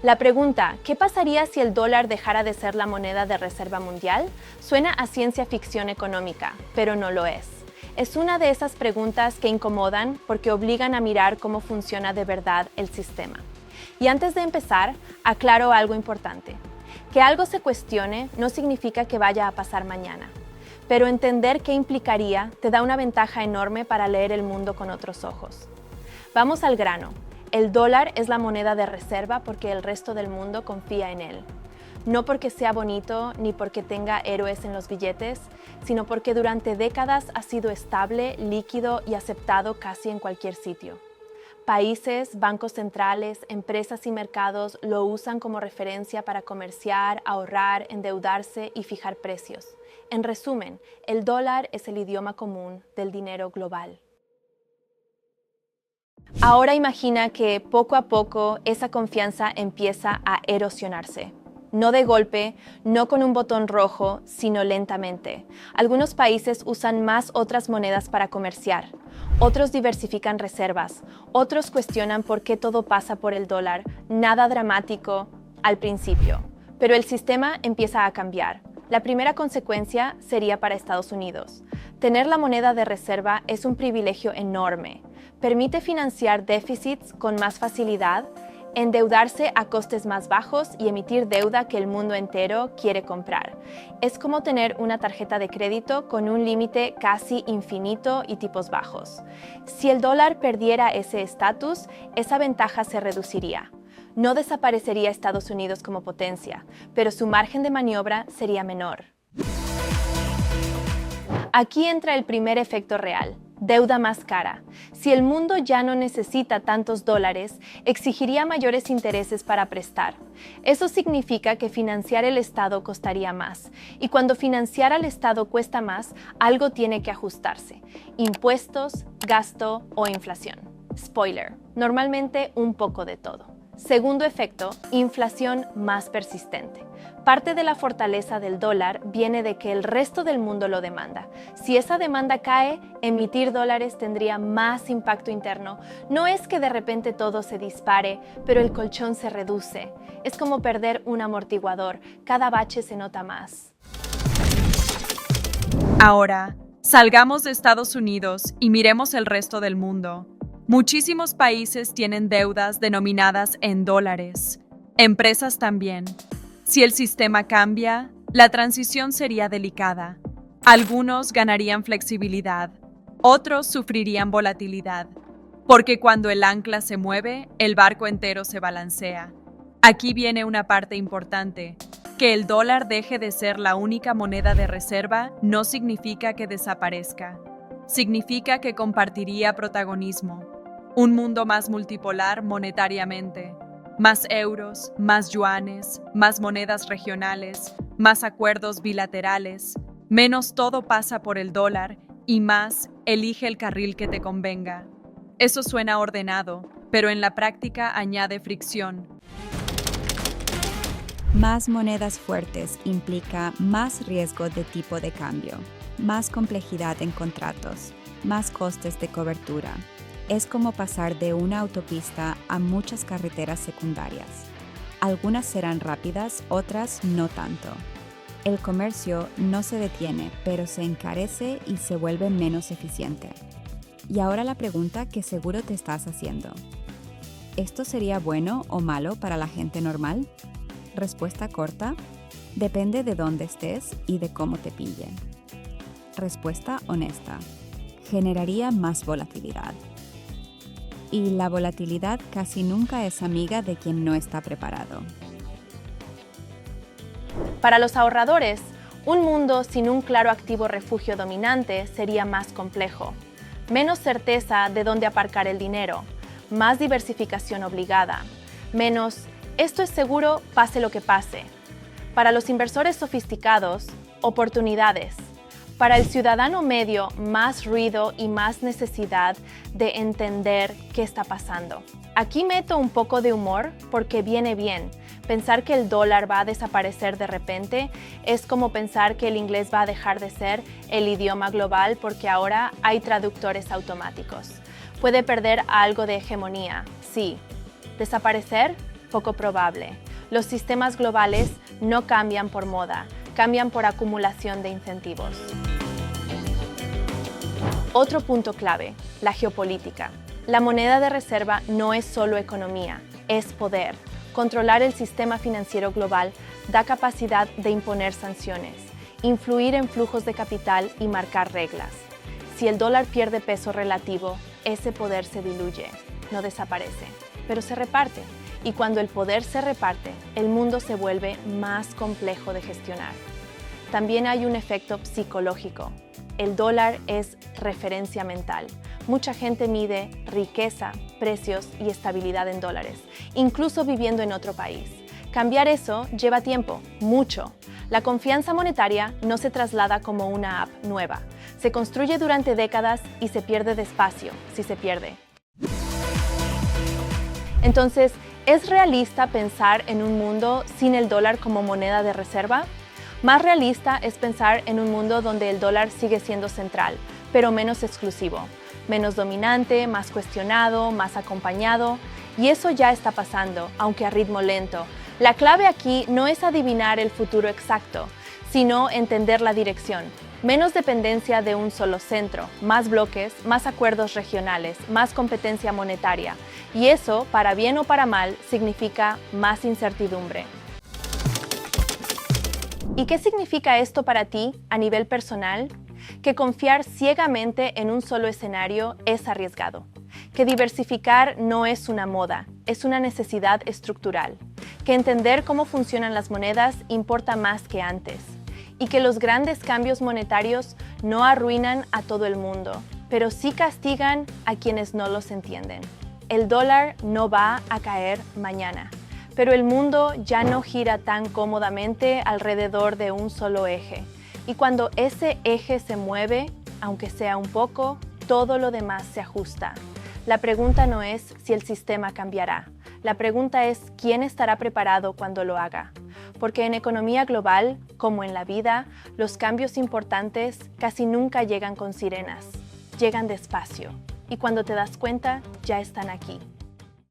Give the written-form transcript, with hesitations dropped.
La pregunta, ¿qué pasaría si el dólar dejara de ser la moneda de reserva mundial? Suena a ciencia ficción económica, pero no lo es. Es una de esas preguntas que incomodan porque obligan a mirar cómo funciona de verdad el sistema. Y antes de empezar, aclaro algo importante. Que algo se cuestione no significa que vaya a pasar mañana, pero entender qué implicaría te da una ventaja enorme para leer el mundo con otros ojos. Vamos al grano. El dólar es la moneda de reserva porque el resto del mundo confía en él. No porque sea bonito ni porque tenga héroes en los billetes, sino porque durante décadas ha sido estable, líquido y aceptado casi en cualquier sitio. Países, bancos centrales, empresas y mercados lo usan como referencia para comerciar, ahorrar, endeudarse y fijar precios. En resumen, el dólar es el idioma común del dinero global. Ahora imagina que poco a poco esa confianza empieza a erosionarse. No de golpe, no con un botón rojo, sino lentamente. Algunos países usan más otras monedas para comerciar. Otros diversifican reservas. Otros cuestionan por qué todo pasa por el dólar. Nada dramático al principio. Pero el sistema empieza a cambiar. La primera consecuencia sería para Estados Unidos. Tener la moneda de reserva es un privilegio enorme. Permite financiar déficits con más facilidad, endeudarse a costes más bajos y emitir deuda que el mundo entero quiere comprar. Es como tener una tarjeta de crédito con un límite casi infinito y tipos bajos. Si el dólar perdiera ese estatus, esa ventaja se reduciría. No desaparecería Estados Unidos como potencia, pero su margen de maniobra sería menor. Aquí entra el primer efecto real. Deuda más cara. Si el mundo ya no necesita tantos dólares, exigiría mayores intereses para prestar. Eso significa que financiar el Estado costaría más. Y cuando financiar al Estado cuesta más, algo tiene que ajustarse. Impuestos, gasto o inflación. Spoiler, normalmente un poco de todo. Segundo efecto, inflación más persistente. Parte de la fortaleza del dólar viene de que el resto del mundo lo demanda. Si esa demanda cae, emitir dólares tendría más impacto interno. No es que de repente todo se dispare, pero el colchón se reduce. Es como perder un amortiguador. Cada bache se nota más. Ahora, salgamos de Estados Unidos y miremos el resto del mundo. Muchísimos países tienen deudas denominadas en dólares. Empresas también. Si el sistema cambia, la transición sería delicada. Algunos ganarían flexibilidad, otros sufrirían volatilidad, porque cuando el ancla se mueve, el barco entero se balancea. Aquí viene una parte importante. Que el dólar deje de ser la única moneda de reserva no significa que desaparezca. Significa que compartiría protagonismo. Un mundo más multipolar monetariamente. Más euros, más yuanes, más monedas regionales, más acuerdos bilaterales. Menos todo pasa por el dólar y más elige el carril que te convenga. Eso suena ordenado, pero en la práctica añade fricción. Más monedas fuertes implica más riesgo de tipo de cambio, más complejidad en contratos, más costes de cobertura. Es como pasar de una autopista a muchas carreteras secundarias. Algunas serán rápidas, otras no tanto. El comercio no se detiene, pero se encarece y se vuelve menos eficiente. Y ahora la pregunta que seguro te estás haciendo. ¿Esto sería bueno o malo para la gente normal? Respuesta corta: depende de dónde estés y de cómo te pille. Respuesta honesta: generaría más volatilidad. Y la volatilidad casi nunca es amiga de quien no está preparado. Para los ahorradores, un mundo sin un claro activo refugio dominante sería más complejo. Menos certeza de dónde aparcar el dinero, más diversificación obligada, menos esto es seguro pase lo que pase. Para los inversores sofisticados, oportunidades. Para el ciudadano medio, más ruido y más necesidad de entender qué está pasando. Aquí meto un poco de humor porque viene bien. Pensar que el dólar va a desaparecer de repente es como pensar que el inglés va a dejar de ser el idioma global porque ahora hay traductores automáticos. Puede perder algo de hegemonía, sí. ¿Desaparecer? Poco probable. Los sistemas globales no cambian por moda, cambian por acumulación de incentivos. Otro punto clave, la geopolítica. La moneda de reserva no es solo economía, es poder. Controlar el sistema financiero global da capacidad de imponer sanciones, influir en flujos de capital y marcar reglas. Si el dólar pierde peso relativo, ese poder se diluye, no desaparece, pero se reparte. Y cuando el poder se reparte, el mundo se vuelve más complejo de gestionar. También hay un efecto psicológico. El dólar es referencia mental. Mucha gente mide riqueza, precios y estabilidad en dólares, incluso viviendo en otro país. Cambiar eso lleva tiempo, mucho. La confianza monetaria no se traslada como una app nueva. Se construye durante décadas y se pierde despacio, si se pierde. Entonces, ¿es realista pensar en un mundo sin el dólar como moneda de reserva? Más realista es pensar en un mundo donde el dólar sigue siendo central, pero menos exclusivo, menos dominante, más cuestionado, más acompañado. Y eso ya está pasando, aunque a ritmo lento. La clave aquí no es adivinar el futuro exacto, sino entender la dirección. Menos dependencia de un solo centro, más bloques, más acuerdos regionales, más competencia monetaria. Y eso, para bien o para mal, significa más incertidumbre. ¿Y qué significa esto para ti a nivel personal? Que confiar ciegamente en un solo escenario es arriesgado. Que diversificar no es una moda, es una necesidad estructural. Que entender cómo funcionan las monedas importa más que antes. Y que los grandes cambios monetarios no arruinan a todo el mundo, pero sí castigan a quienes no los entienden. El dólar no va a caer mañana, pero el mundo ya no gira tan cómodamente alrededor de un solo eje. Y cuando ese eje se mueve, aunque sea un poco, todo lo demás se ajusta. La pregunta no es si el sistema cambiará. La pregunta es quién estará preparado cuando lo haga. Porque en economía global, como en la vida, los cambios importantes casi nunca llegan con sirenas. Llegan despacio. Y cuando te das cuenta, ya están aquí.